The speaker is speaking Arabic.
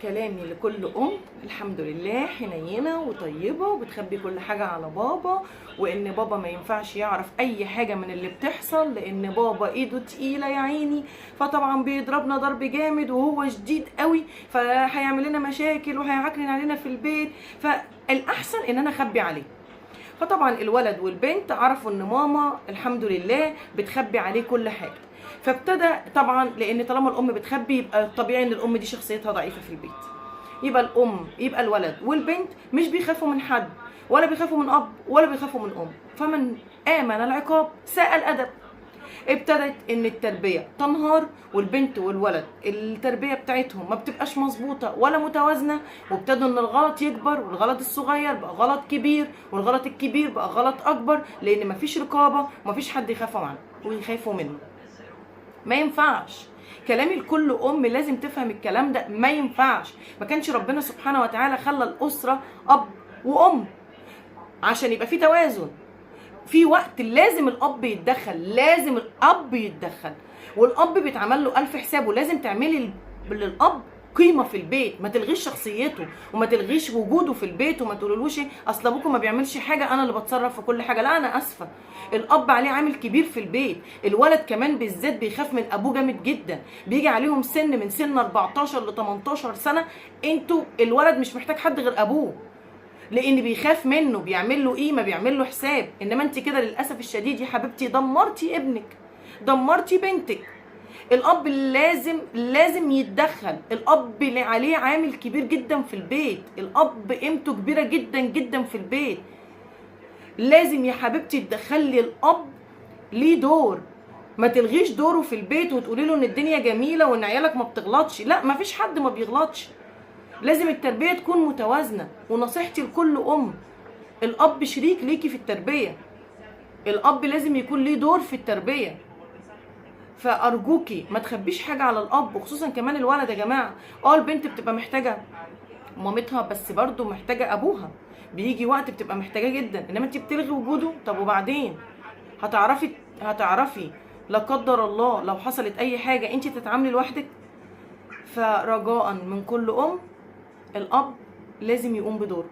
كلامي لكل الحمد لله حنينه وطيبه وبتخبي كل حاجه على بابا، وان بابا ما ينفعش يعرف اي حاجه من اللي بتحصل، لان بابا ايده تقيله يا عيني، فطبعا بيضربنا ضرب جامد وهو شديد قوي، فهيعمل لنا مشاكل وهيعكنن علينا في البيت، فالاحسن ان انا اخبي عليه. فطبعا الولد والبنت عرفوا ان ماما الحمد لله بتخبي عليه كل حاجه، فابتدى طبعا لان طالما الام بتخبي يبقى الطبيعي ان الام دي شخصيتها ضعيفه في البيت، يبقى الولد والبنت مش بيخافوا من حد، ولا بيخافوا من اب ولا بيخافوا من ام، فمن امن العقاب ساء الادب. ابتدت ان التربيه تنهار، والبنت والولد التربيه بتاعتهم ما بتبقاش مظبوطه ولا متوازنه، وابتدوا ان الغلط يكبر، والغلط الصغير بقى غلط كبير، والغلط الكبير بقى غلط اكبر، لان مفيش رقابه ومفيش حد يخافوا عنه ويخافوا منه. ما ينفعش. كلامي لكل لازم تفهم الكلام ده، ما ينفعش. ما كانش ربنا سبحانه وتعالى خلى الاسره اب وام عشان يبقى في توازن. في وقت لازم الاب يتدخل، لازم الاب يتدخل، والاب بيتعمل له الف حساب، ولازم تعملي للاب قيمه في البيت، ما تلغيش شخصيته وما تلغيش وجوده في البيت، وما تقولولوش اصل ابوكم ما بيعملش حاجه انا اللي بتصرف في كل حاجه. لا انا اسفه، الاب عليه عامل كبير في البيت. الولد كمان بالذات بيخاف من ابوه جامد جدا، بيجي عليهم من سن 14 ل 18 سنه، انتوا الولد مش محتاج حد غير ابوه، لان بيخاف منه، بيعمل له قيمه، بيعمل له حساب. انما انت كده للاسف الشديد يا حبيبتي دمرتي ابنك، دمرتي بنتك. الاب لازم يتدخل، الاب اللي عليه عامل كبير جدا في البيت، الاب قيمته كبيره جدا جدا في البيت. لازم يا حبيبتي تدخلي الاب ليه دور، ما تلغيش دوره في البيت وتقولي له ان الدنيا جميله وان عيالك ما بتغلطش. لا، ما فيش حد ما بيغلطش، لازم التربيه تكون متوازنه. ونصيحتي لكل الاب شريك ليكي في التربيه، الاب لازم يكون ليه دور في التربيه. فارجوكي ما تخبيش حاجه على الاب، وخصوصا كمان الولد يا جماعه. البنت بتبقى محتاجه مامتها، بس برضو محتاجه ابوها، بيجي وقت بتبقى محتاجه جدا، انما انت بتلغي وجوده. طب وبعدين هتعرفي لا قدر الله لو حصلت اي حاجه انت تتعاملي لوحدك. فرجاء من كل الاب لازم يقوم بدوره.